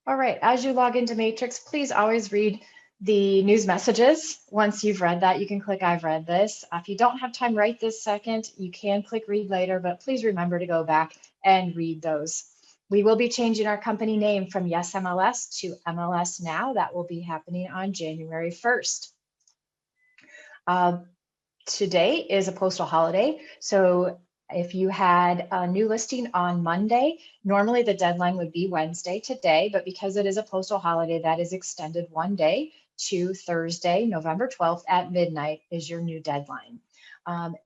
All right, as you log into Matrix, please always read the news messages. Once you've read that, you can click I've read this. If you don't have time right this second, you can click read later, but please remember to go back and read those. We will be changing our company name from Yes MLS to MLS Now. That will be happening on January 1st. Today is a postal holiday, so if you had a new listing on Monday, normally the deadline would be Wednesday today, but because it is a postal holiday, that is extended one day to Thursday, November 12th at midnight is your new deadline.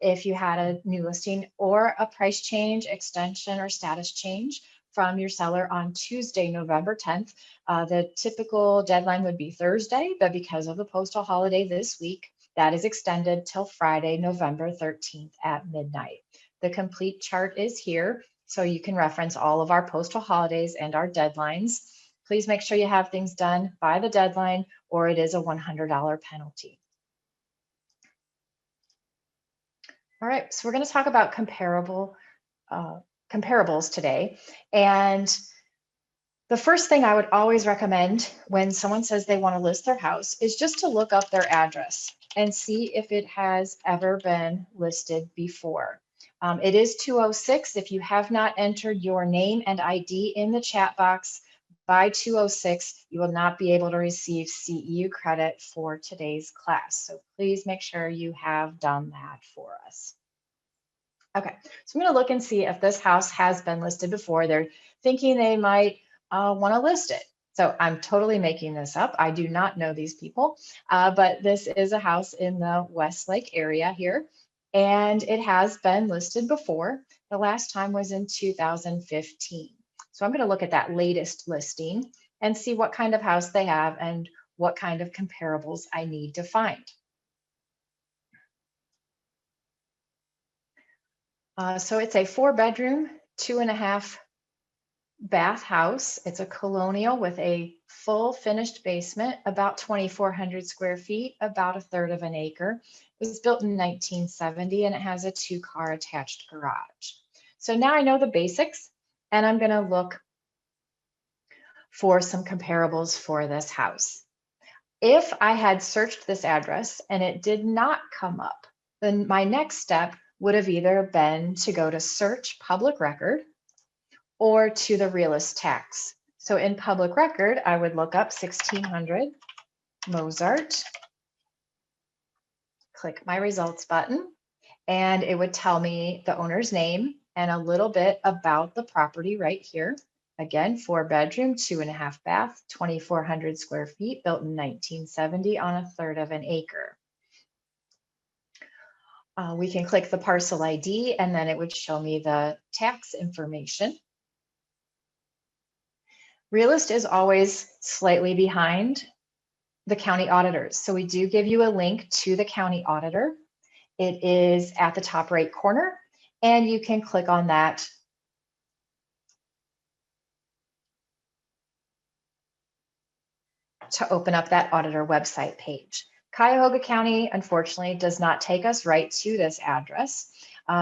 If you had a new listing or a price change, extension, or status change from your seller on Tuesday, November 10th, the typical deadline would be Thursday, but because of the postal holiday this week, that is extended till Friday, November 13th at midnight. The complete chart is here, so you can reference all of our postal holidays and our deadlines. Please make sure you have things done by the deadline, or it is a $100 penalty. All right, so we're going to talk about comparables today. And the first thing I would always recommend when someone says they want to list their house is just to look up their address and see if it has ever been listed before. It is 206. If you have not entered your name and ID in the chat box by 206, you will not be able to receive CEU credit for today's class. So please make sure you have done that for us. Okay, so I'm going to look and see if this house has been listed before. They're thinking they might want to list it. So I'm totally making this up. I do not know these people, but this is a house in the Westlake area here, and it has been listed before. The last time was in 2015. So I'm going to look at that latest listing and see what kind of house they have and what kind of comparables I need to find. So it's a 4-bedroom, 2.5 bath house. It's a colonial with a full finished basement, about 2,400 square feet, about 1/3 of an acre. It was built in 1970 and it has a 2-car attached garage. So now I know the basics and I'm going to look for some comparables for this house. If I had searched this address and it did not come up, then my next step would have either been to go to search public record or to the realist tax. So in public record, I would look up 1600 Mozart, click my results button, and it would tell me the owner's name and a little bit about the property right here. Again, 4-bedroom, 2.5 bath, 2,400 square feet, built in 1970 on 1/3 of an acre. We can click the parcel ID and then it would show me the tax information. Realist is always slightly behind the county auditors. So we do give you a link to the county auditor. It is at the top right corner and you can click on that to open up that auditor website page. Cuyahoga County, unfortunately, does not take us right to this address.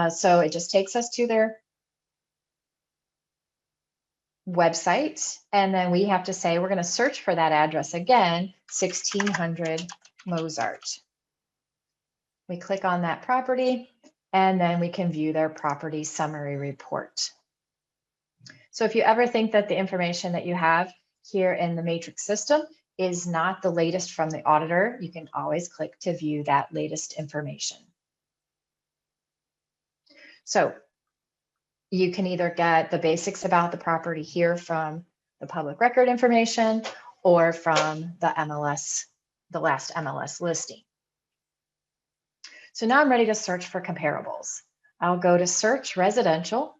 So it just takes us to their website. And then we have to say, we're going to search for that address again, 1600 Mozart. We click on that property and then we can view their property summary report. So if you ever think that the information that you have here in the matrix system is not the latest from the auditor, you can always click to view that latest information. So you can either get the basics about the property here from the public record information or from the MLS, the last MLS listing. So now I'm ready to search for comparables. I'll go to search residential.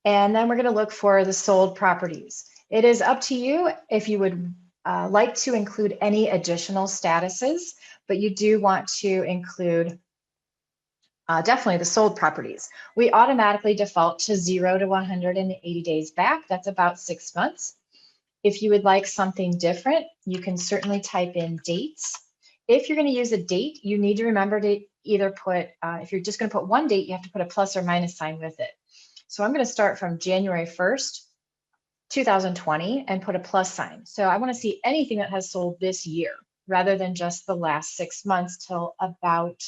And then we're going to look for the sold properties. It is up to you if you would like to include any additional statuses, but you do want to include definitely the sold properties. We automatically default to 0 to 180 days back. That's about 6 months. If you would like something different, you can certainly type in dates. If you're going to use a date, you need to remember to either put, if you're just going to put one date, you have to put a plus or minus sign with it. So I'm going to start from January 1st, 2020 and put a plus sign. So I want to see anything that has sold this year rather than just the last 6 months till about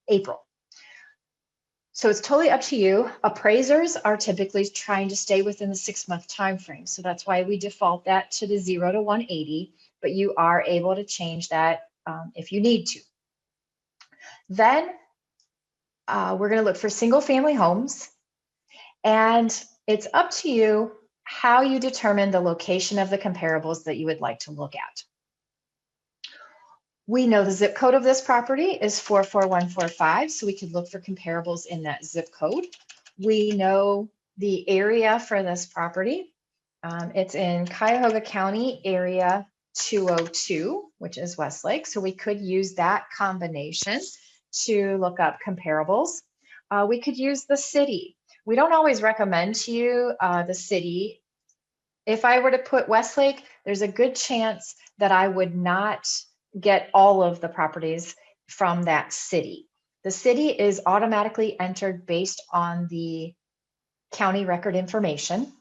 April. So it's totally up to you. Appraisers are typically trying to stay within the 6-month time frame. So that's why we default that to the 0 to 180, but you are able to change that if you need to. Then we're going to look for single family homes, and it's up to you how you determine the location of the comparables that you would like to look at. We know the zip code of this property is 44145, so we could look for comparables in that zip code. We know the area for this property. It's in Cuyahoga County, area 202, which is Westlake, so we could use that combination to look up comparables. We could use the city. We don't always recommend to you the city. If I were to put Westlake, there's a good chance that I would not get all of the properties from that city. The city is automatically entered based on the county record information,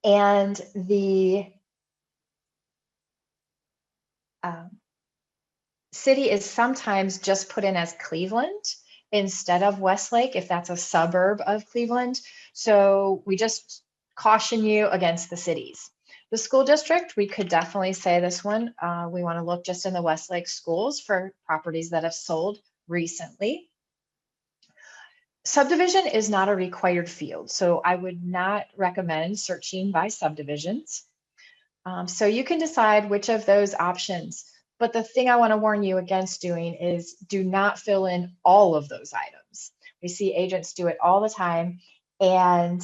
and the city is sometimes just put in as Cleveland instead of Westlake if that's a suburb of Cleveland. So we just caution you against the cities. The school district, we could definitely say this one. We want to look just in the Westlake schools for properties that have sold recently. Subdivision is not a required field, so I would not recommend searching by subdivisions. So you can decide which of those options. But the thing I want to warn you against doing is do not fill in all of those items. We see agents do it all the time, and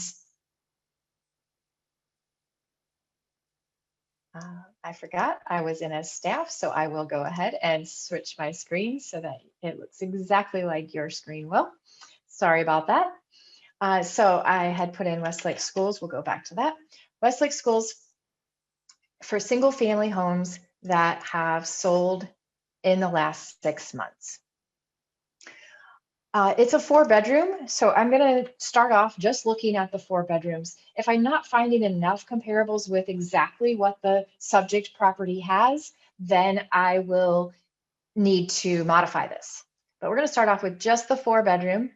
I forgot I was in as staff, so I will go ahead and switch my screen so that it looks exactly like your screen will. Sorry about that. So I had put in Westlake Schools. We'll go back to that. Westlake Schools for single family homes that have sold in the last 6 months. It's a 4-bedroom, so I'm going to start off just looking at the 4 bedrooms. If I'm not finding enough comparables with exactly what the subject property has, then I will need to modify this. But we're going to start off with just the 4-bedroom,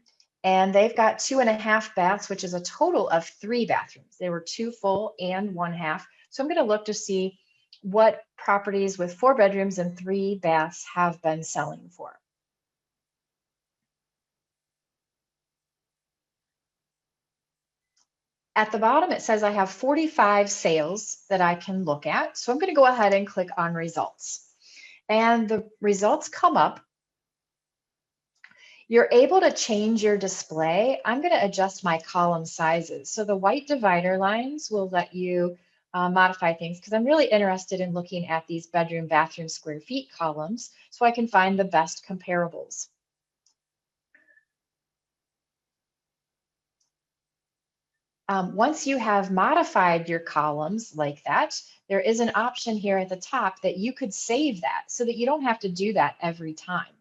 and they've got 2.5 baths, which is a total of 3 bathrooms. They were 2 full and 1 half. So I'm going to look to see what properties with 4 bedrooms and 3 baths have been selling for. At the bottom, it says I have 45 sales that I can look at. So I'm going to go ahead and click on results. And the results come up. You're able to change your display. I'm going to adjust my column sizes. So the white divider lines will let you modify things, because I'm really interested in looking at these bedroom, bathroom, square feet columns so I can find the best comparables. Once you have modified your columns like that, there is an option here at the top that you could save that so that you don't have to do that every time.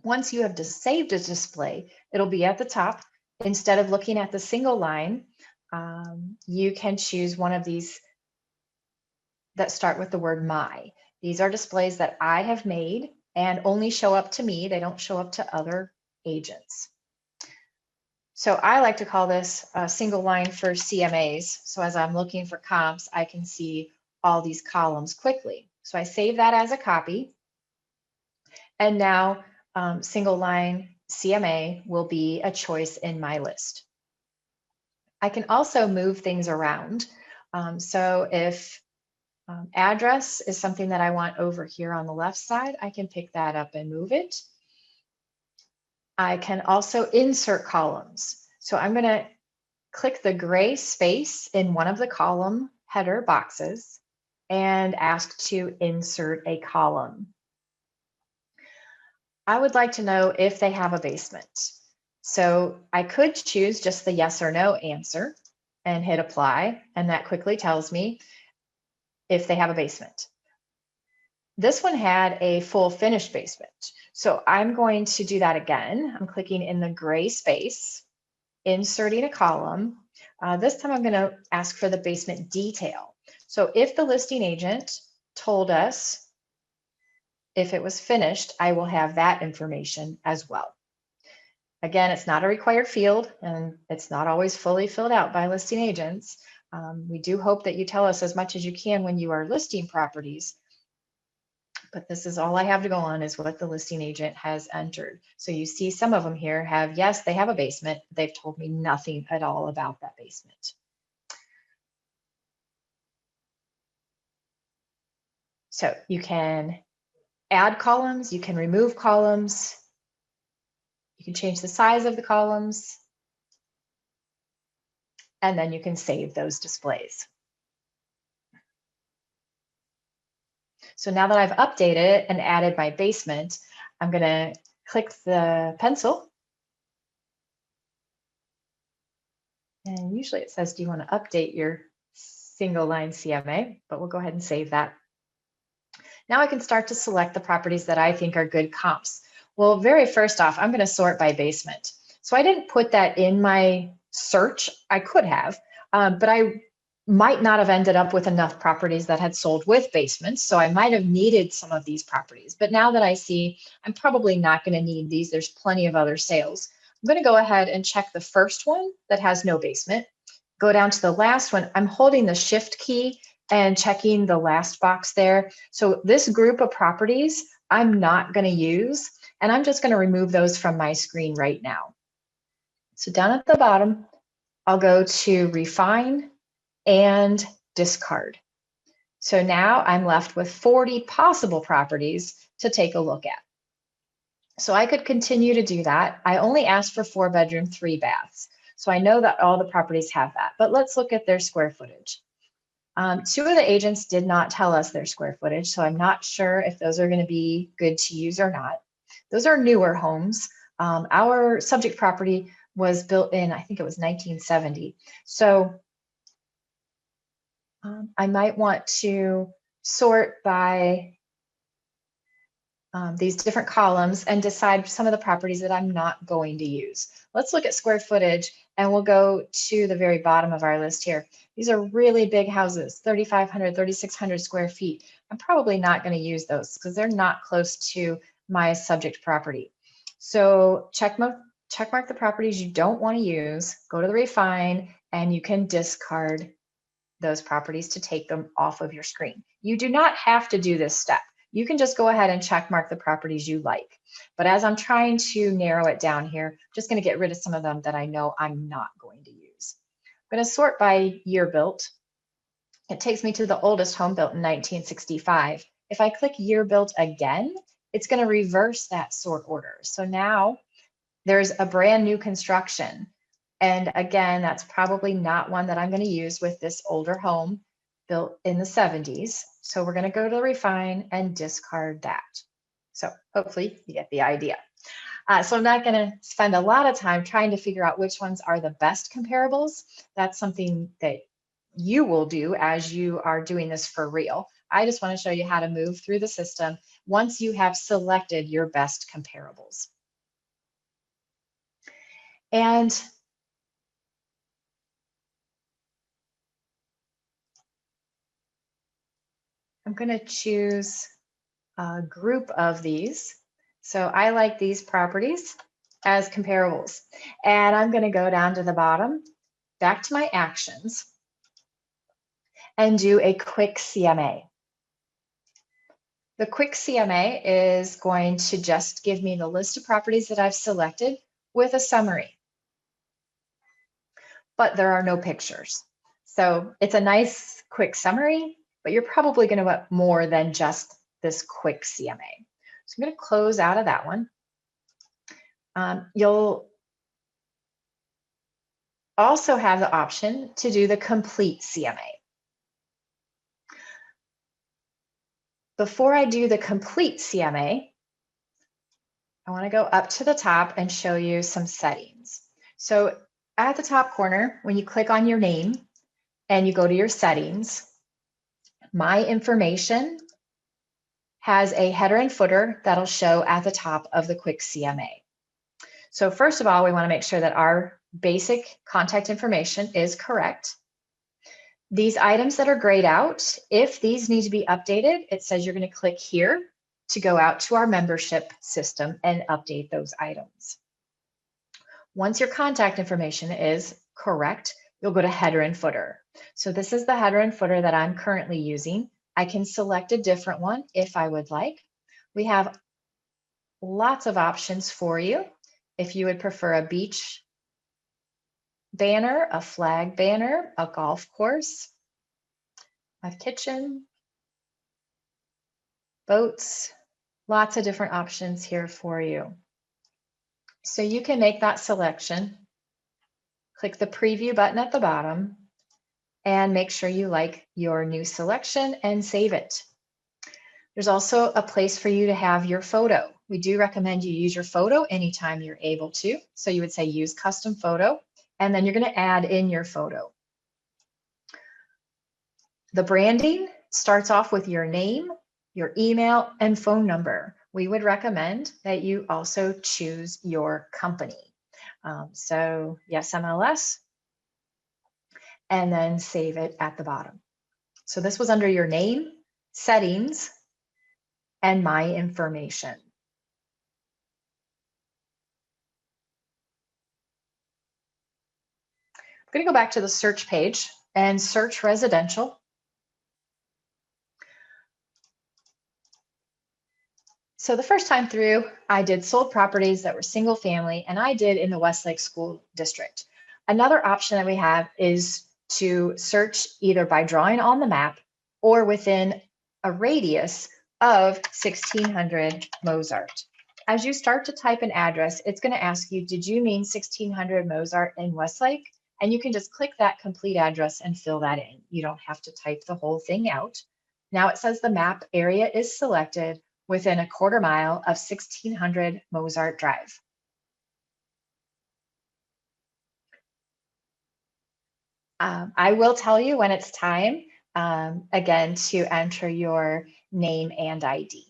Once you have saved a display, it'll be at the top. Instead of looking at the single line, you can choose one of these that start with the word my. These are displays that I have made and only show up to me. They don't show up to other agents. So I like to call this a single line for CMAs. So as I'm looking for comps, I can see all these columns quickly. So I save that as a copy. And now single line CMA will be a choice in my list. I can also move things around. So if address is something that I want over here on the left side, I can pick that up and move it. I can also insert columns. So I'm going to click the gray space in one of the column header boxes and ask to insert a column. I would like to know if they have a basement. So I could choose just the yes or no answer and hit apply, and that quickly tells me if they have a basement. This one had a full finished basement. So I'm going to do that again. I'm clicking in the gray space, inserting a column. This time I'm going to ask for the basement detail. So if the listing agent told us if it was finished, I will have that information as well. Again, it's not a required field, and it's not always fully filled out by listing agents. We do hope that you tell us as much as you can when you are listing properties, but this is all I have to go on is what the listing agent has entered. So you see some of them here have, yes, they have a basement. They've told me nothing at all about that basement. So you can add columns, you can remove columns, you can change the size of the columns, and then you can save those displays. So now that I've updated and added my basement, I'm going to click the pencil. And usually it says, do you want to update your single line CMA? But we'll go ahead and save that. Now I can start to select the properties that I think are good comps. Well, very first off, I'm going to sort by basement. So I didn't put that in my search. I could have, but I might not have ended up with enough properties that had sold with basements. So I might have needed some of these properties. But now that I see I'm probably not going to need these, there's plenty of other sales. I'm going to go ahead and check the first one that has no basement. Go down to the last one. I'm holding the shift key and checking the last box there. So this group of properties I'm not going to use, and I'm just going to remove those from my screen right now. So down at the bottom, I'll go to refine and discard. So now I'm left with 40 possible properties to take a look at. So I could continue to do that. I only asked for 4-bedroom, 3 baths. So I know that all the properties have that, but let's look at their square footage. 2 of the agents did not tell us their square footage, so I'm not sure if those are going to be good to use or not. Those are newer homes. Our subject property was built in, I think it was 1970. So I might want to sort by these different columns and decide some of the properties that I'm not going to use. Let's look at square footage, and we'll go to the very bottom of our list here. These are really big houses, 3,500, 3,600 square feet. I'm probably not going to use those because they're not close to my subject property. So check mark the properties you don't want to use, go to the refine, and you can discard those properties to take them off of your screen. You do not have to do this step. You can just go ahead and check mark the properties you like. But as I'm trying to narrow it down here, I'm just going to get rid of some of them that I know I'm not going to use. I'm going to sort by year built. It takes me to the oldest home built in 1965. If I click year built again, it's going to reverse that sort order. So now there's a brand new construction. And again, that's probably not one that I'm going to use with this older home built in the 70s. So we're going to go to refine and discard that. So hopefully you get the idea. So I'm not going to spend a lot of time trying to figure out which ones are the best comparables. That's something that you will do as you are doing this for real. I just want to show you how to move through the system once you have selected your best comparables. And I'm going to choose a group of these. So I like these properties as comparables. And I'm going to go down to the bottom, back to my actions, and do a quick CMA. The quick CMA is going to just give me the list of properties that I've selected with a summary. But there are no pictures. So it's a nice quick summary, but you're probably going to want more than just this quick CMA. So I'm going to close out of that one. also have the option to do the complete CMA. Before I do the complete CMA, I want to go up to the top and show you some settings. So at the top corner, when you click on your name and you go to your settings, My Information has a header and footer that'll show at the top of the quick CMA. So first of all, we want to make sure that our basic contact information is correct. These items that are grayed out, if these need to be updated, it says you're going to click here to go out to our membership system and update those items. Once your contact information is correct, you'll go to header and footer. So this is the header and footer that I'm currently using. I can select a different one if I would like. We have lots of options for you. If you would prefer a beach banner, a flag banner, a golf course, a kitchen, boats, lots of different options here for you. So you can make that selection, click the preview button at the bottom, and make sure you like your new selection and save it. There's also a place for you to have your photo. We do recommend you use your photo anytime you're able to. So you would say use custom photo, and then you're going to add in your photo. The branding starts off with your name, your email, and phone number. We would recommend that you also choose your company. So yes, MLS, and then save it at the bottom. So this was under your name, settings, and My Information. I'm going to go back to the search page and search residential. So the first time through, I did sold properties that were single family, and I did in the Westlake School District. Another option that we have is to search either by drawing on the map or within a radius of 1600 Mozart. As you start to type an address, it's going to ask you, did you mean 1600 Mozart in Westlake? And you can just click that complete address and fill that in. You don't have to type the whole thing out. Now it says the map area is selected within a quarter mile of 1600 Mozart Drive. I will tell you when it's time, again, to enter your name and ID.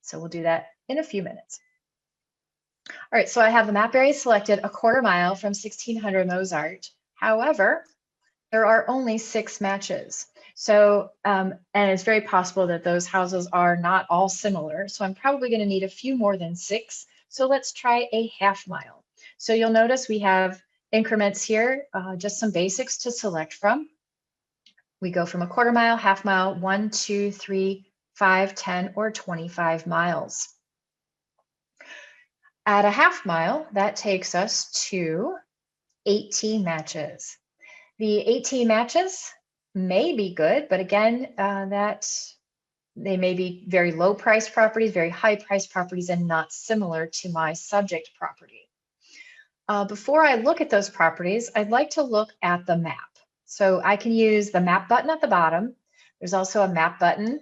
So we'll do that in a few minutes. All right, so I have the map area selected a quarter mile from 1600 Mozart. However, there are only 6 matches. So, and it's very possible that those houses are not all similar. So I'm probably going to need a few more than 6. So let's try a half mile. So you'll notice we have increments here, just some basics to select from. We go from a quarter mile, half mile, 1, 2, 3, 5, 10, or 25 miles. At a half mile, that takes us to 18 matches. The 18 matches may be good, but again, they may be very low price properties, very high price properties, and not similar to my subject property. Before I look at those properties, I'd like to look at the map. So I can use the map button at the bottom. There's also a map button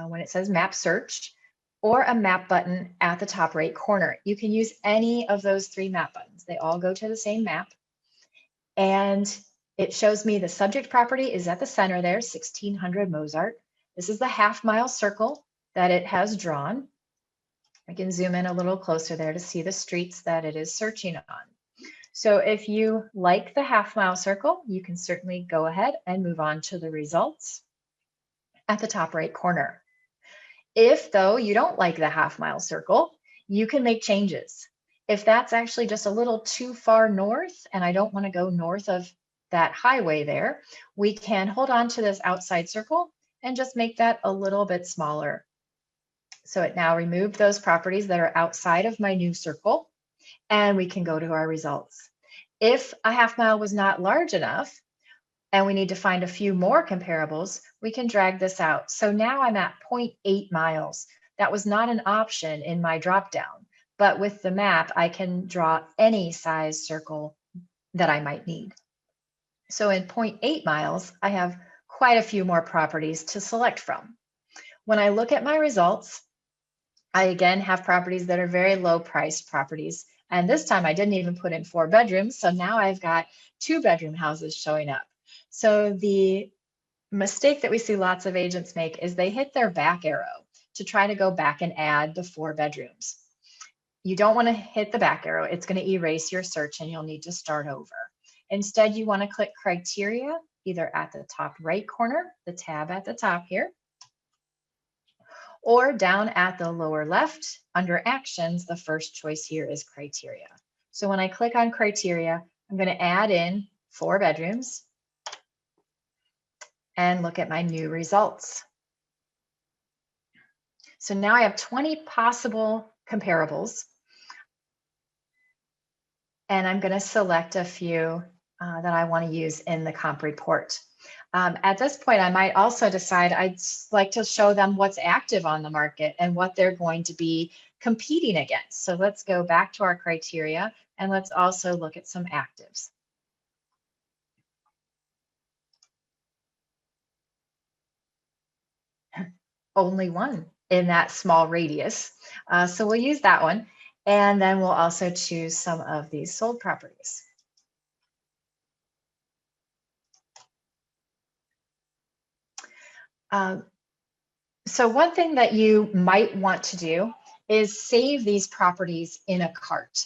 when it says map search, or a map button at the top right corner. You can use any of those 3 map buttons. They all go to the same map. And it shows me the subject property is at the center there, 1600 Mozart. This is the half mile circle that it has drawn. I can zoom in a little closer there to see the streets that it is searching on. So if you like the half mile circle, you can certainly go ahead and move on to the results at the top right corner. If though you don't like the half mile circle, you can make changes. If that's actually just a little too far north and I don't want to go north of that highway there, we can hold on to this outside circle and just make that a little bit smaller. So it now removed those properties that are outside of my new circle, and we can go to our results. If a half mile was not large enough and we need to find a few more comparables, we can drag this out. So now I'm at 0.8 miles. That was not an option in my dropdown, But with the map, I can draw any size circle that I might need. So in 0.8 miles, I have quite a few more properties to select from. When I look at my results, I again have properties that are very low priced properties. And this time I didn't even put in 4 bedrooms. So now I've got 2-bedroom houses showing up. So the mistake that we see lots of agents make is they hit their back arrow to try to go back and add the 4 bedrooms. You don't want to hit the back arrow. It's going to erase your search and you'll need to start over. Instead, you want to click criteria, either at the top right corner, the tab at the top here, or down at the lower left under actions, the first choice here is criteria. So when I click on criteria, I'm going to add in 4 bedrooms and look at my new results. So now I have 20 possible comparables, and I'm going to select a few that I want to use in the comp report. At this point, I might also decide I'd like to show them what's active on the market and what they're going to be competing against. So let's go back to our criteria and let's also look at some actives. Only one in that small radius. So we'll use that one. And then we'll also choose some of these sold properties. So one thing that you might want to do is save these properties in a cart.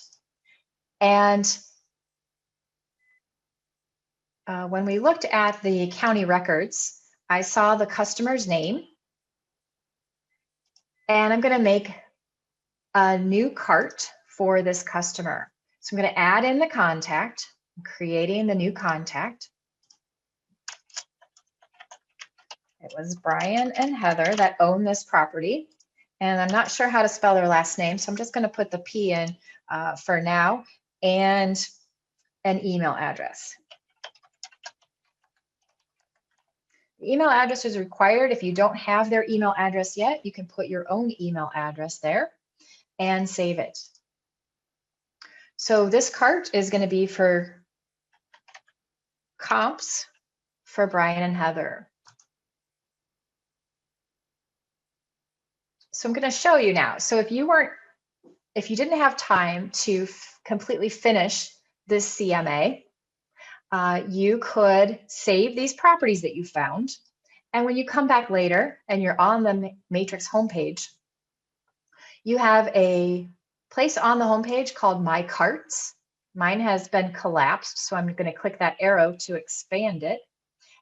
And when we looked at the county records, I saw the customer's name, and I'm going to make a new cart for this customer. So I'm going to add in the contact, I'm creating the new contact. It was Brian and Heather that own this property. And I'm not sure how to spell their last name, so I'm just going to put the P in for now, and an email address. The email address is required. If you don't have their email address yet, you can put your own email address there and save it. So this cart is going to be for comps for Brian and Heather. So I'm going to show you now. So if you didn't have time to completely finish this CMA, you could save these properties that you found. And when you come back later and you're on the Matrix homepage, you have a place on the homepage called My Carts. Mine has been collapsed, so I'm going to click that arrow to expand it.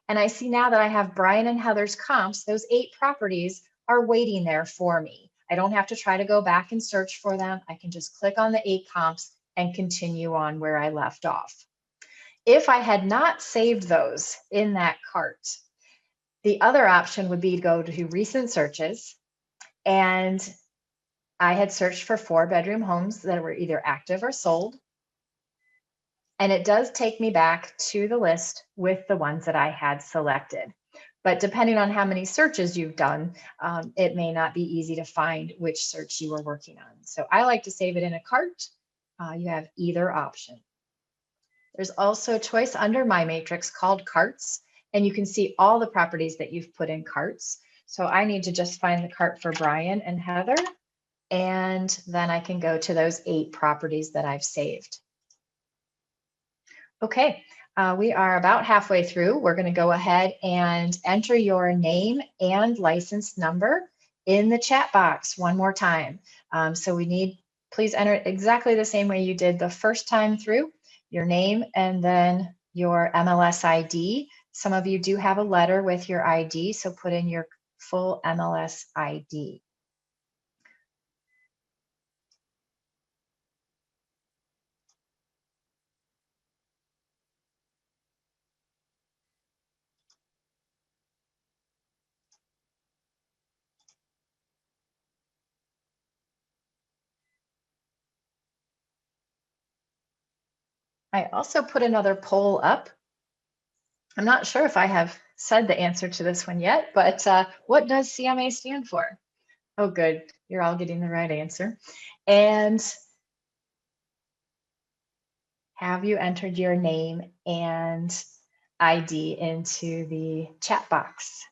And I see now that I have Brian and Heather's comps. Those 8 properties are waiting there for me. I don't have to try to go back and search for them. I can just click on the 8 comps and continue on where I left off. If I had not saved those in that cart, the other option would be to go to recent searches, and I had searched for 4-bedroom homes that were either active or sold. And it does take me back to the list with the ones that I had selected. But depending on how many searches you've done, it may not be easy to find which search you were working on. So I like to save it in a cart. You have either option. There's also a choice under My Matrix called Carts, and you can see all the properties that you've put in carts. So I need to just find the cart for Brian and Heather, and then I can go to those 8 properties that I've saved. Okay, we are about halfway through. We're going to go ahead and enter your name and license number in the chat box one more time. So please enter it exactly the same way you did the first time through, your name and then your MLS ID. Some of you do have a letter with your ID, so put in your full MLS ID. I also put another poll up. I'm not sure if I have said the answer to this one yet, but what does CMA stand for? Oh, good. You're all getting the right answer. And have you entered your name and ID into the chat box?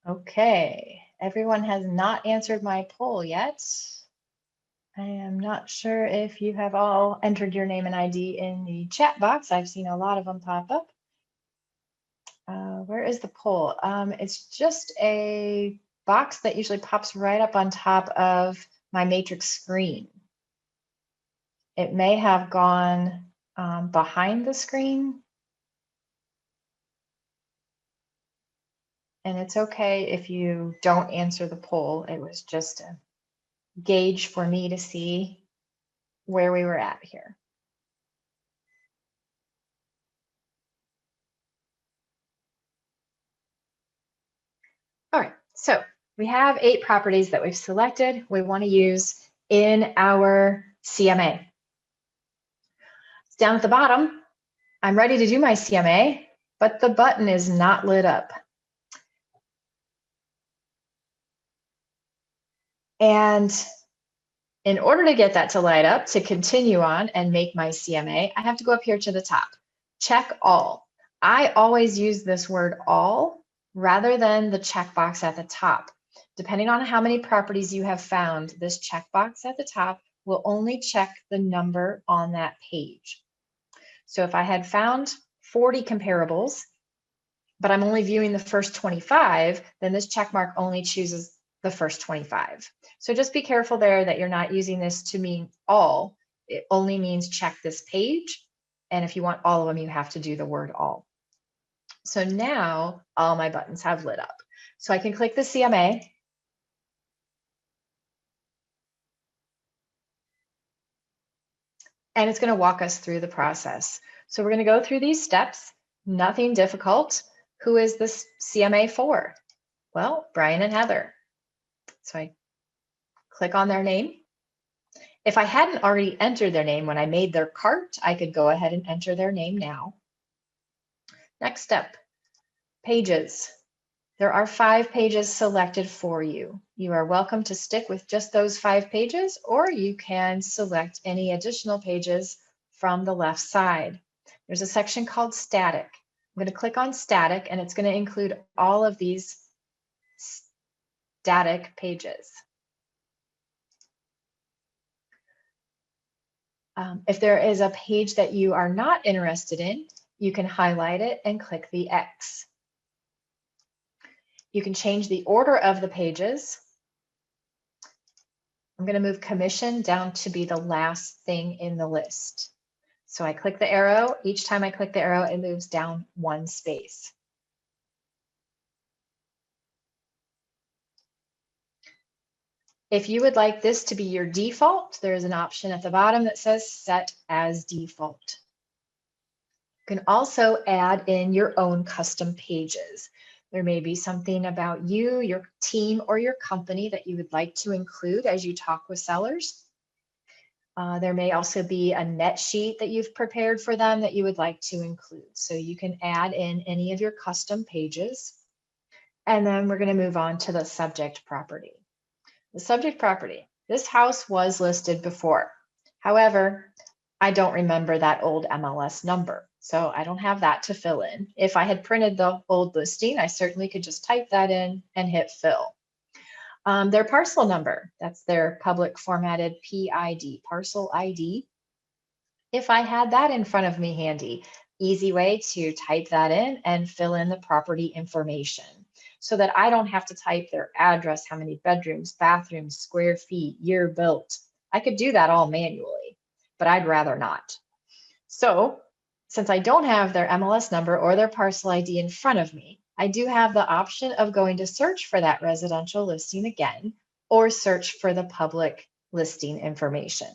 Okay, everyone has not answered my poll yet. I am not sure if you have all entered your name and ID in the chat box. I've seen a lot of them pop up. Where is the poll? It's just a box that usually pops right up on top of my matrix screen. It may have gone behind the screen. And it's okay if you don't answer the poll. It was just a gauge for me to see where we were at here. All right, so we have 8 properties that we've selected we want to use in our CMA. It's down at the bottom. I'm ready to do my CMA, but the button is not lit up. And in order to get that to light up, to continue on and make my CMA, I have to go up here to the top. Check all. I always use this word all rather than the checkbox at the top. Depending on how many properties you have found, this checkbox at the top will only check the number on that page. So if I had found 40 comparables, but I'm only viewing the first 25, then this check mark only chooses the first 25. So just be careful there that you're not using this to mean all. It only means check this page. And if you want all of them, you have to do the word all. So now all my buttons have lit up. So I can click the CMA. And it's going to walk us through the process. So we're going to go through these steps, nothing difficult. Who is this CMA for? Well, Brian and Heather. So I click on their name. If I hadn't already entered their name when I made their cart, I could go ahead and enter their name now. Next step, pages. There are 5 pages selected for you. You are welcome to stick with just those 5 pages, or you can select any additional pages from the left side. There's a section called static. I'm going to click on static, and it's going to include all of these static pages. If there is a page that you are not interested in, you can highlight it and click the X. You can change the order of the pages. I'm going to move commission down to be the last thing in the list. So I click the arrow. Each time I click the arrow, it moves down 1 space. If you would like this to be your default, there is an option at the bottom that says set as default. You can also add in your own custom pages. There may be something about you, your team, or your company that you would like to include as you talk with sellers. There may also be a net sheet that you've prepared for them that you would like to include. So you can add in any of your custom pages. And then we're going to move on to the subject property. The subject property. This house was listed before. However, I don't remember that old MLS number, so I don't have that to fill in. If I had printed the old listing, I certainly could just type that in and hit fill. Their parcel number, that's their public formatted PID, parcel ID. If I had that in front of me handy, easy way to type that in and fill in the property information so that I don't have to type their address, how many bedrooms, bathrooms, square feet, year built. I could do that all manually, but I'd rather not. So since I don't have their MLS number or their parcel ID in front of me, I do have the option of going to search for that residential listing again, or search for the public listing information.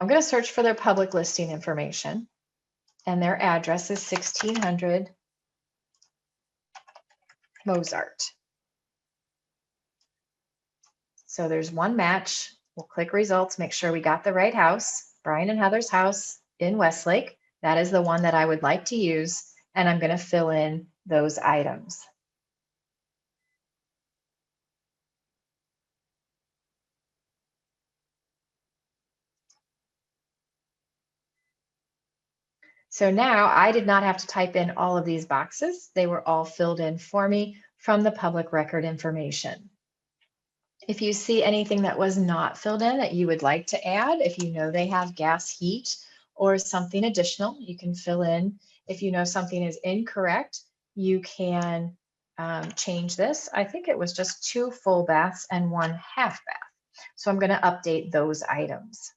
I'm going to search for their public listing information, and their address is 1600 Mozart. So there's one match. We'll click results, make sure we got the right house, Brian and Heather's house in Westlake. That is the one that I would like to use, and I'm going to fill in those items. So now I did not have to type in all of these boxes. They were all filled in for me from the public record information. If you see anything that was not filled in that you would like to add, if you know they have gas heat or something additional, you can fill in. If you know something is incorrect, you can change this. I think it was just 2 full baths and 1 half bath. So I'm going to update those items.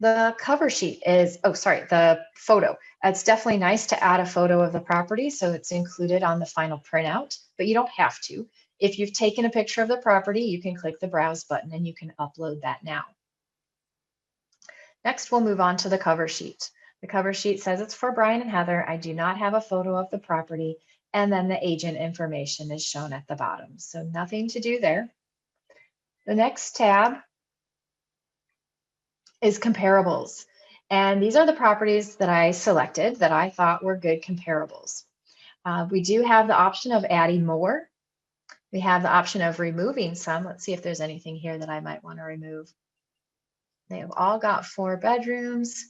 The cover sheet is, the photo. It's definitely nice to add a photo of the property, so it's included on the final printout, but you don't have to. If you've taken a picture of the property, you can click the browse button and you can upload that now. Next, we'll move on to the cover sheet. The cover sheet says it's for Brian and Heather. I do not have a photo of the property, and then the agent information is shown at the bottom. So nothing to do there. The next tab is comparables. And these are the properties that I selected that I thought were good comparables. We do have the option of adding more. We have the option of removing some. Let's see if there's anything here that I might want to remove. They have all got 4 bedrooms.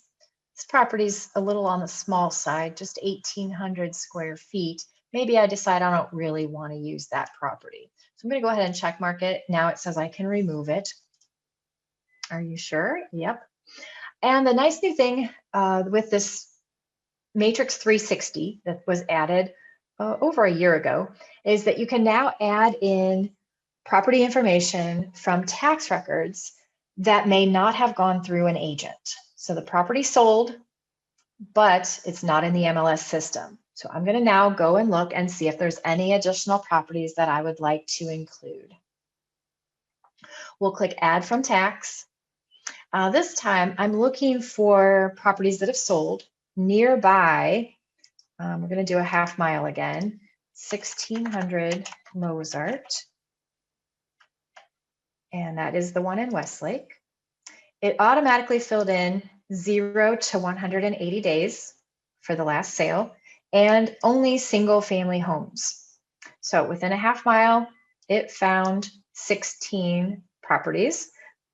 This property's a little on the small side, just 1,800 square feet. Maybe I decide I don't really want to use that property. So I'm going to go ahead and check mark it. Now it says I can remove it. Are you sure? Yep. And the nice new thing with this Matrix 360 that was added over a year ago is that you can now add in property information from tax records that may not have gone through an agent. So the property sold, but it's not in the MLS system. So I'm going to now go and look and see if there's any additional properties that I would like to include. We'll click Add from Tax. This time I'm looking for properties that have sold nearby. We're going to do a half mile again, 1600 Mozart. And that is the one in Westlake. It automatically filled in 0 to 180 days for the last sale and only single family homes. So within a half mile, it found 16 properties.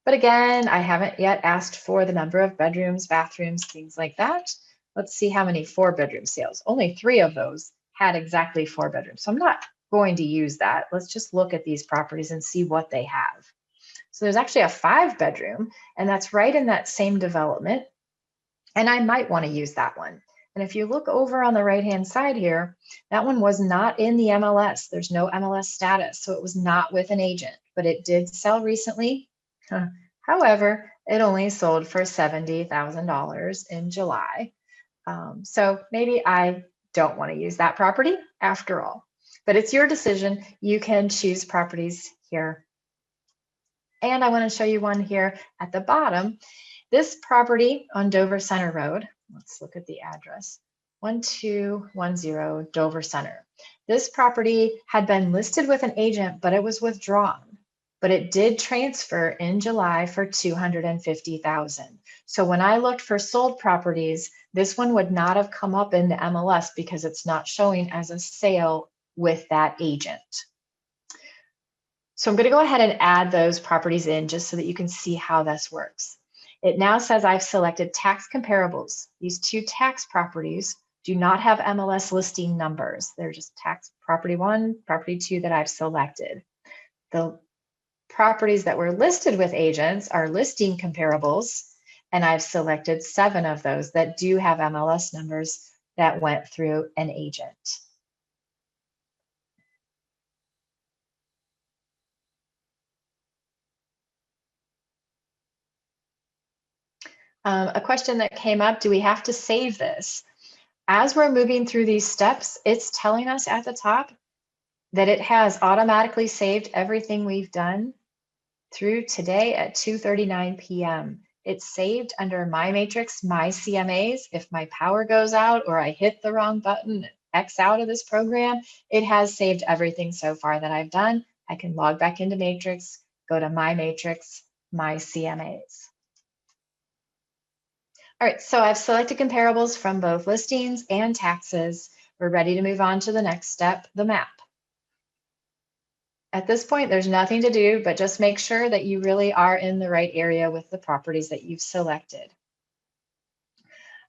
But again, I haven't yet asked for the number of bedrooms, bathrooms, things like that. Let's see how many 4-bedroom sales. Only 3 of those had exactly 4 bedrooms. So I'm not going to use that. Let's just look at these properties and see what they have. So there's actually a 5-bedroom, and that's right in that same development. And I might want to use that one. And if you look over on the right-hand side here, that one was not in the MLS. There's no MLS status, so it was not with an agent, but it did sell recently. However, it only sold for $70,000 in July. So maybe I don't want to use that property after all, but it's your decision. You can choose properties here. And I want to show you one here at the bottom. This property on Dover Center Road, let's look at the address, 1210 Dover Center. This property had been listed with an agent, but it was withdrawn. But it did transfer in July for $250,000. So when I looked for sold properties, this one would not have come up in the MLS because it's not showing as a sale with that agent. So I'm going to go ahead and add those properties in just so that you can see how this works. It now says I've selected tax comparables. These 2 tax properties do not have MLS listing numbers. They're just tax property 1, property 2 that I've selected. The properties that were listed with agents are listing comparables, and I've selected 7 of those that do have MLS numbers that went through an agent. A question that came up, do we have to save this? As we're moving through these steps, it's telling us at the top that it has automatically saved everything we've done through today at 2:39 p.m. It's saved under My Matrix, My CMAs. If my power goes out or I hit the wrong button, X out of this program, it has saved everything so far that I've done. I can log back into Matrix, go to My Matrix, My CMAs. All right, so I've selected comparables from both listings and taxes. We're ready to move on to the next step, the map. At this point, there's nothing to do, but just make sure that you really are in the right area with the properties that you've selected.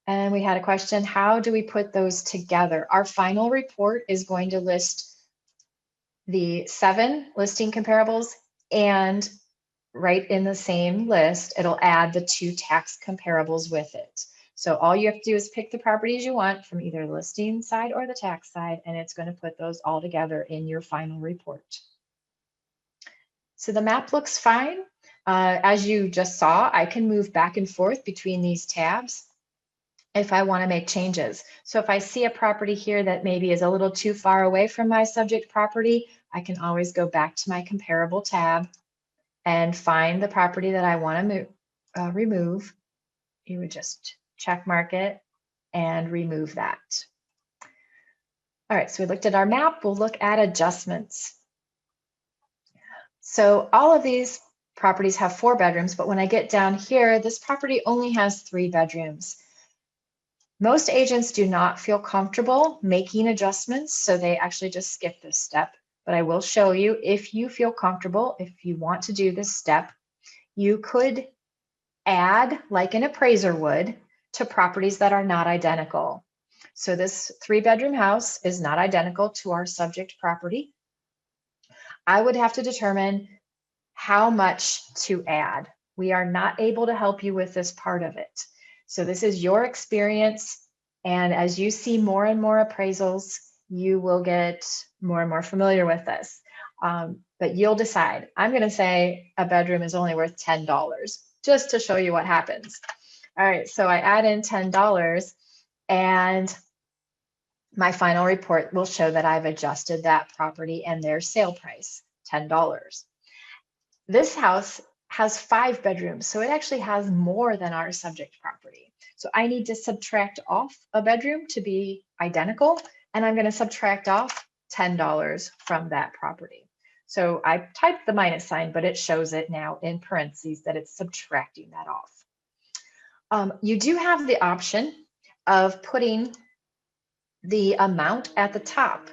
And we had a question, how do we put those together? Our final report is going to list the 7 listing comparables, and right in the same list, it'll add the 2 tax comparables with it. So all you have to do is pick the properties you want from either the listing side or the tax side, and it's going to put those all together in your final report. So the map looks fine. As you just saw, I can move back and forth between these tabs if I want to make changes. So if I see a property here that maybe is a little too far away from my subject property, I can always go back to my comparable tab and find the property that I want to remove. You would just check mark it and remove that. All right, so we looked at our map. We'll look at adjustments. So all of these properties have 4 bedrooms, but when I get down here, this property only has 3 bedrooms. Most agents do not feel comfortable making adjustments, so they actually just skip this step. But I will show you, if you feel comfortable, if you want to do this step, you could add, like an appraiser would, to properties that are not identical. So this 3-bedroom house is not identical to our subject property. I would have to determine how much to add. We are not able to help you with this part of it. So this is your experience, and as you see more and more appraisals, you will get more and more familiar with this. But you'll decide. I'm going to say a bedroom is only worth $10, just to show you what happens. All right, so I add in $10, and my final report will show that I've adjusted that property and their sale price, $10. This house has 5 bedrooms, so it actually has more than our subject property. So I need to subtract off a bedroom to be identical, and I'm going to subtract off $10 from that property. So I typed the minus sign, but it shows it now in parentheses that it's subtracting that off. You do have the option of putting the amount at the top.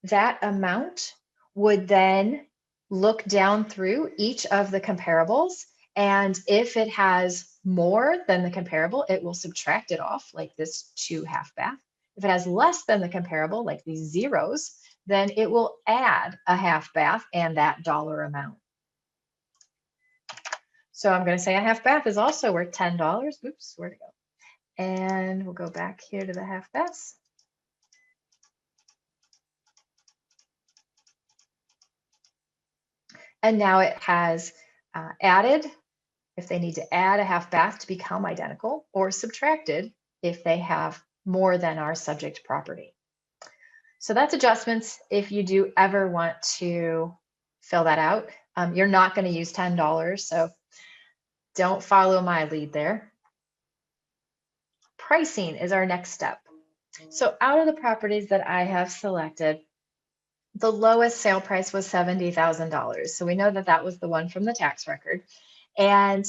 That amount would then look down through each of the comparables, and if it has more than the comparable, it will subtract it off, like this 2 half bath. If it has less than the comparable, like these zeros, then it will add a half bath and that dollar amount. So I'm going to say a half bath is also worth $10. Oops, where'd it go? And we'll go back here to the half baths. And now it has added if they need to add a half bath to become identical, or subtracted if they have more than our subject property. So that's adjustments if you do ever want to fill that out. You're not going to use $10, so don't follow my lead there. Pricing is our next step. So out of the properties that I have selected, the lowest sale price was $70,000. So we know that that was the one from the tax record. And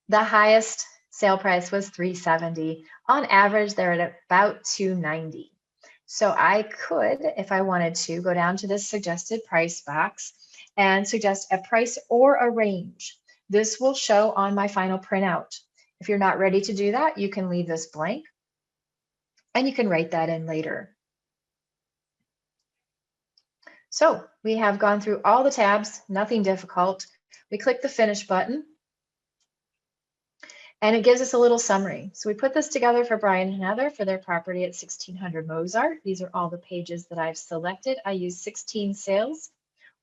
the highest sale price was $370,000. On average, they're at about $290,000. So I could, if I wanted to, go down to this suggested price box and suggest a price or a range. This will show on my final printout. If you're not ready to do that, you can leave this blank and you can write that in later. So we have gone through all the tabs, nothing difficult. We click the finish button and it gives us a little summary. So we put this together for Brian and Heather for their property at 1600 Mozart. These are all the pages that I've selected. I used 16 sales,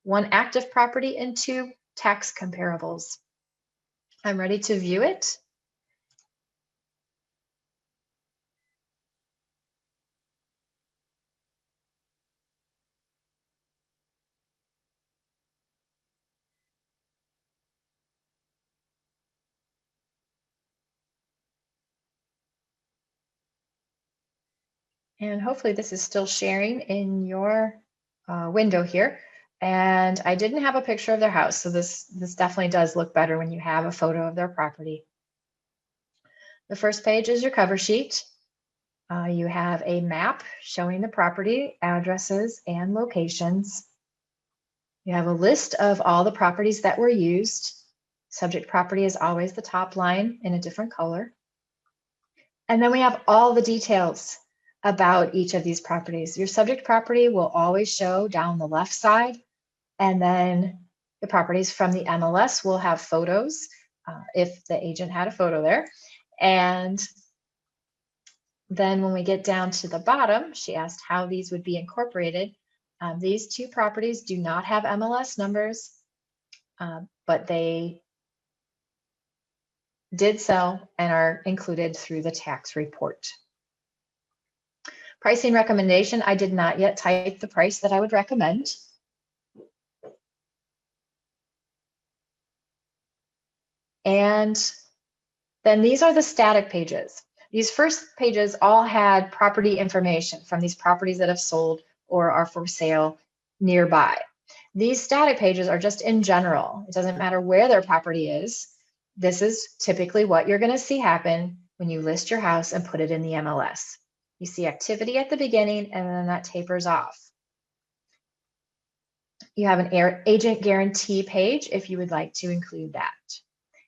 1 active property, and 2 tax comparables. I'm ready to view it. And hopefully this is still sharing in your window here. And I didn't have a picture of their house, so this definitely does look better when you have a photo of their property. The first page is your cover sheet. You have a map showing the property addresses and locations. You have a list of all the properties that were used. Subject property is always the top line in a different color. And then we have all the details about each of these properties. Your subject property will always show down the left side, and then the properties from the MLS will have photos if the agent had a photo there. And then when we get down to the bottom, she asked how these would be incorporated. These two properties do not have MLS numbers, but they did sell and are included through the tax report. Pricing recommendation, I did not yet type the price that I would recommend. And then these are the static pages. These first pages all had property information from these properties that have sold or are for sale nearby. These static pages are just in general. It doesn't matter where their property is. This is typically what you're going to see happen when you list your house and put it in the MLS. You see activity at the beginning, and then that tapers off. You have an agent guarantee page if you would like to include that.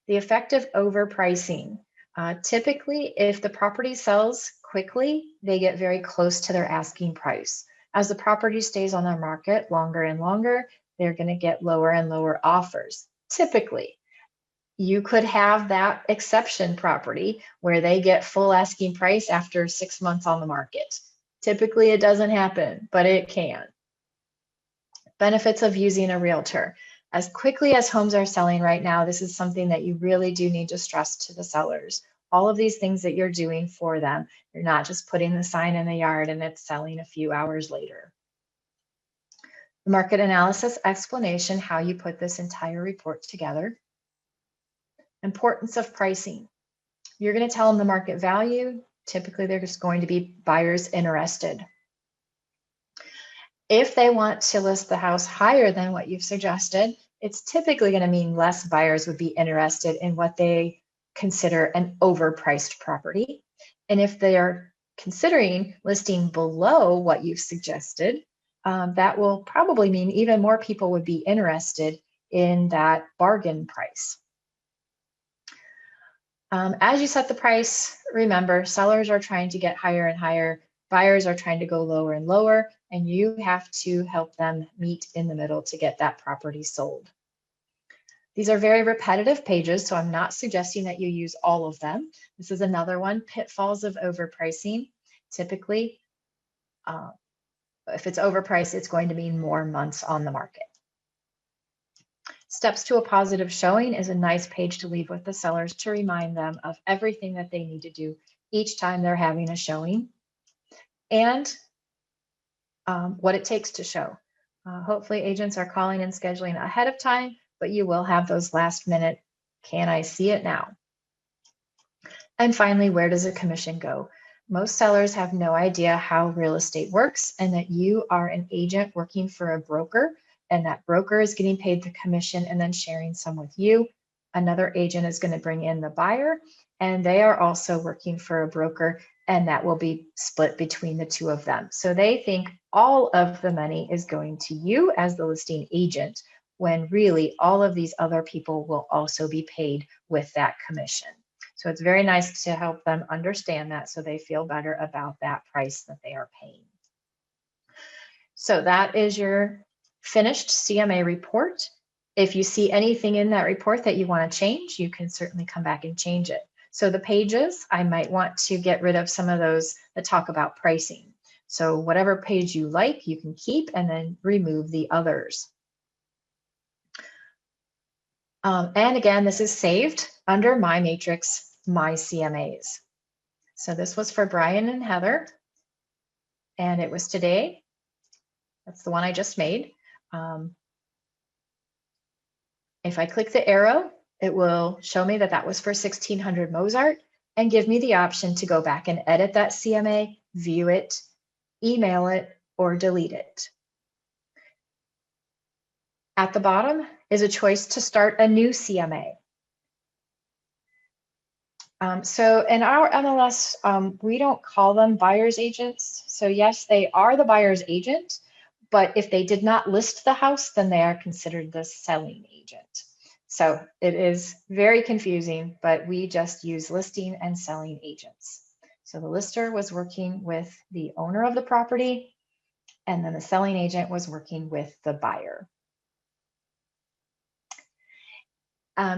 The effect of overpricing. Typically, if the property sells quickly, they get very close to their asking price. As the property stays on the market longer and longer, they're going to get lower and lower offers. Typically, you could have that exception property where they get full asking price after 6 months on the market. Typically, it doesn't happen, but it can. Benefits of using a realtor. As quickly as homes are selling right now, this is something that you really do need to stress to the sellers. All of these things that you're doing for them, you're not just putting the sign in the yard and it's selling a few hours later. The market analysis explanation, how you put this entire report together. Importance of pricing. You're going to tell them the market value. Typically, they're just going to be buyers interested. If they want to list the house higher than what you've suggested, it's typically going to mean less buyers would be interested in what they consider an overpriced property. And if they are considering listing below what you've suggested, that will probably mean even more people would be interested in that bargain price. As you set the price, remember, sellers are trying to get higher and higher, buyers are trying to go lower and lower, and you have to help them meet in the middle to get that property sold. These are very repetitive pages, so I'm not suggesting that you use all of them. This is another one, pitfalls of overpricing. Typically, if it's overpriced, it's going to mean more months on the market. Steps to a positive showing is a nice page to leave with the sellers to remind them of everything that they need to do each time they're having a showing, and what it takes to show. Hopefully agents are calling and scheduling ahead of time, but you will have those last minute, can I see it now? And finally, where does a commission go? Most sellers have no idea how real estate works and that you are an agent working for a broker, and that broker is getting paid the commission and then sharing some with you. Another agent is going to bring in the buyer, and they are also working for a broker, and that will be split between the two of them. So they think all of the money is going to you as the listing agent, when really all of these other people will also be paid with that commission. So it's very nice to help them understand that so they feel better about that price that they are paying. So that is your finished CMA report. If you see anything in that report that you want to change, you can certainly come back and change it. So the pages, I might want to get rid of some of those that talk about pricing. So whatever page you like, you can keep and then remove the others. And again, this is saved under My Matrix, My CMAs. So this was for Brian and Heather, and it was today. That's the one I just made. If I click the arrow, it will show me that that was for 1600 Mozart and give me the option to go back and edit that CMA, view it, email it, or delete it. At the bottom is a choice to start a new CMA. So in our MLS, we don't call them buyer's agents. So yes, they are the buyer's agent, but if they did not list the house, then they are considered the selling agent. So it is very confusing, but we just use listing and selling agents. So the lister was working with the owner of the property, and then the selling agent was working with the buyer.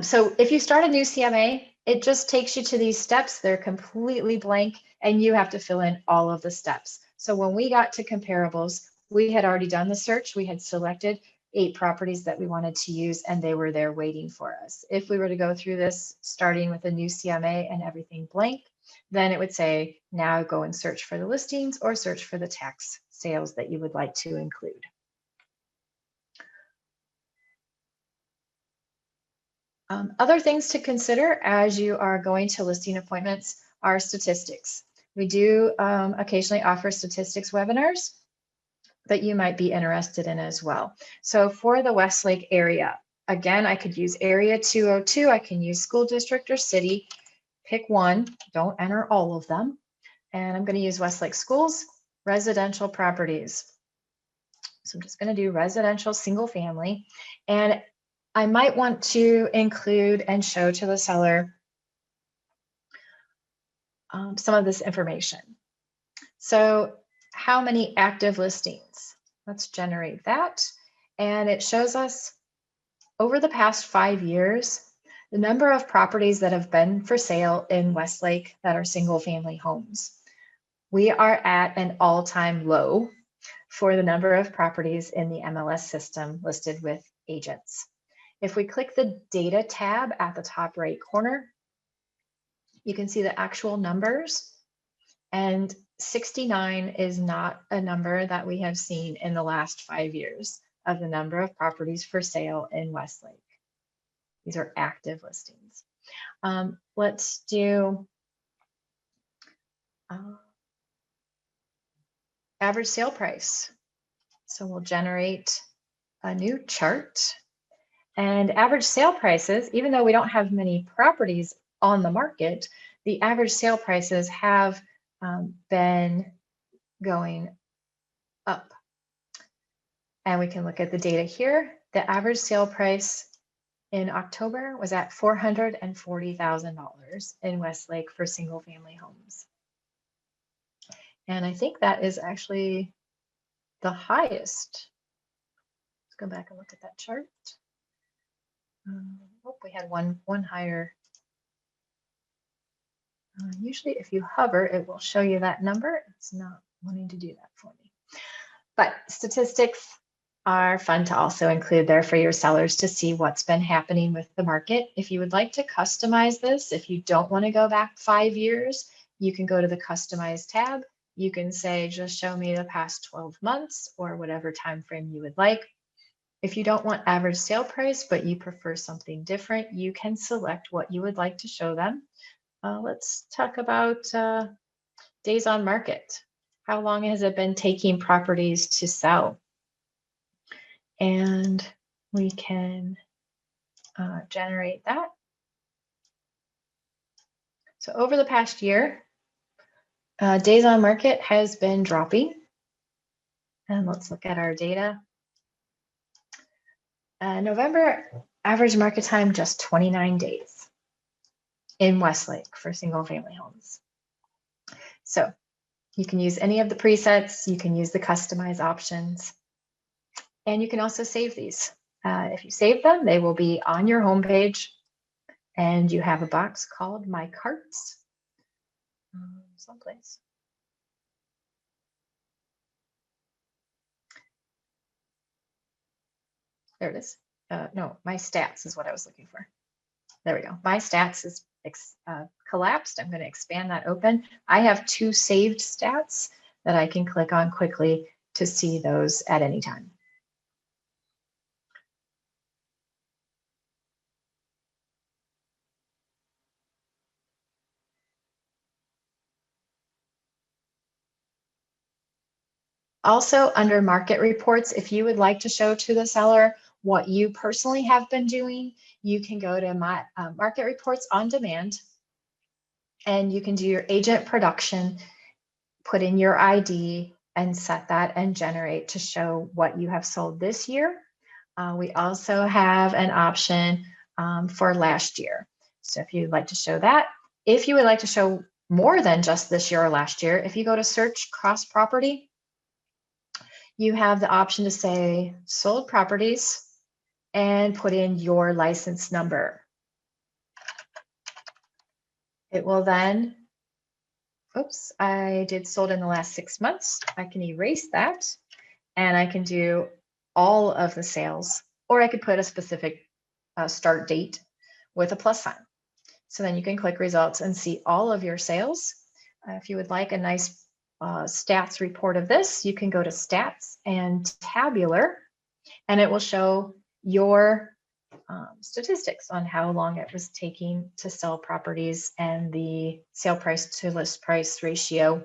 So if you start a new CMA, it just takes you to these steps. They're completely blank, and you have to fill in all of the steps. So when we got to comparables, we had already done the search. We had selected 8 properties that we wanted to use, and they were there waiting for us. If we were to go through this, starting with a new CMA and everything blank, then it would say, now go and search for the listings or search for the tax sales that you would like to include. Other things to consider as you are going to listing appointments are statistics. We do occasionally offer statistics webinars that you might be interested in as well. So for the Westlake area, again, I could use area 202, I can use school district or city, pick one, don't enter all of them. And I'm going to use Westlake Schools, residential properties. So I'm just going to do residential single family. And I might want to include and show to the seller some of this information. So how many active listings? Let's generate that. And it shows us over the past 5 years, the number of properties that have been for sale in Westlake that are single family homes. We are at an all-time low for the number of properties in the MLS system listed with agents. If we click the data tab at the top right corner, you can see the actual numbers, and 69 is not a number that we have seen in the last 5 years of the number of properties for sale in Westlake. These are active listings. Let's do average sale price. So we'll generate a new chart. And average sale prices, even though we don't have many properties on the market, the average sale prices have been going up. And we can look at the data here. The average sale price in October was at $440,000 in Westlake for single family homes. And I think that is actually the highest. Let's go back and look at that chart. Oh, we had one higher. Usually if you hover, it will show you that number. It's not wanting to do that for me. But statistics are fun to also include there for your sellers to see what's been happening with the market. If you would like to customize this, if you don't want to go back 5 years, you can go to the Customize tab. You can say, just show me the past 12 months or whatever time frame you would like. If you don't want average sale price, but you prefer something different, you can select what you would like to show them. Let's talk about days on market. How long has it been taking properties to sell? And we can generate that. So over the past year, days on market has been dropping. And let's look at our data. November average market time, just 29 days in Westlake for single family homes. So you can use any of the presets, you can use the customize options, and you can also save these. If you save them, they will be on your homepage, and you have a box called My Carts someplace. There it is. No, My Stats is what I was looking for. There we go. My Stats is collapsed. I'm going to expand that open. I have 2 saved stats that I can click on quickly to see those at any time. Also, under market reports, if you would like to show to the seller what you personally have been doing, you can go to my market reports on demand, and you can do your agent production, put in your ID, and set that and generate to show what you have sold this year. We also have an option for last year. So if you'd like to show that, if you would like to show more than just this year or last year, if you go to search cross property, you have the option to say sold properties and put in your license number. It will then, oops, I did sold in the last 6 months. I can erase that and I can do all of the sales, or I could put a specific start date with a plus sign. So then you can click results and see all of your sales. If you would like a nice stats report of this, you can go to stats and tabular, and it will show your statistics on how long it was taking to sell properties and the sale price to list price ratio.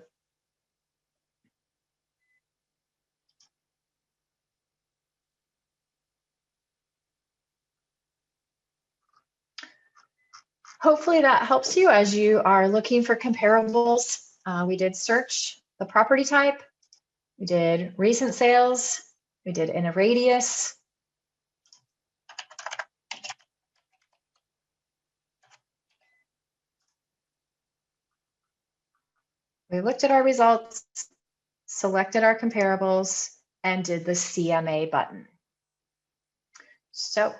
Hopefully that helps you as you are looking for comparables. We did search the property type, we did recent sales, we did in a radius, we looked at our results, selected our comparables, and did the CMA button. So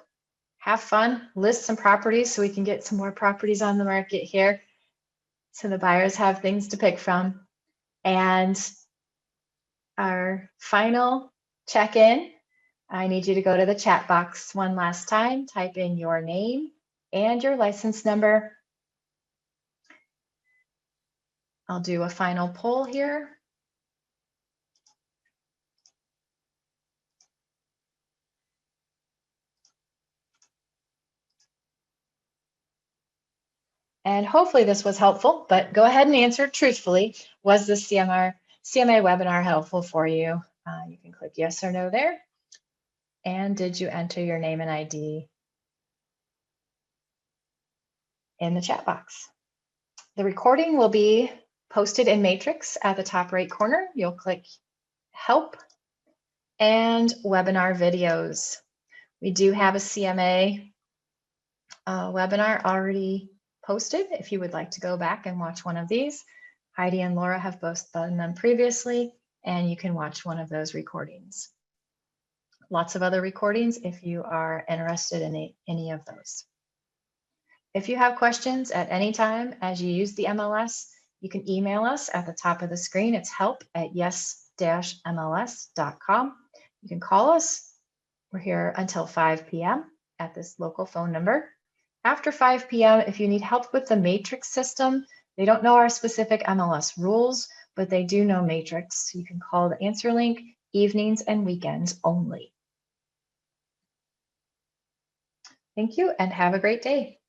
have fun, list some properties so we can get some more properties on the market here, so the buyers have things to pick from. And our final check-in, I need you to go to the chat box one last time, type in your name and your license number. I'll do a final poll here. And hopefully this was helpful, but go ahead and answer truthfully. Was the CMA webinar helpful for you? You can click yes or no there. And did you enter your name and ID in the chat box? The recording will be posted in Matrix at the top right corner. You'll click help and webinar videos. We do have a CMA webinar already posted if you would like to go back and watch one of these. Heidi and Laura have both done them previously, and you can watch one of those recordings. Lots of other recordings if you are interested in any of those. If you have questions at any time as you use the MLS, you can email us at the top of the screen. It's help@yes-mls.com. You can call us. We're here until 5 p.m. at this local phone number. After 5 p.m., if you need help with the matrix system, they don't know our specific MLS rules, but they do know matrix. You can call the answer link evenings and weekends only. Thank you and have a great day.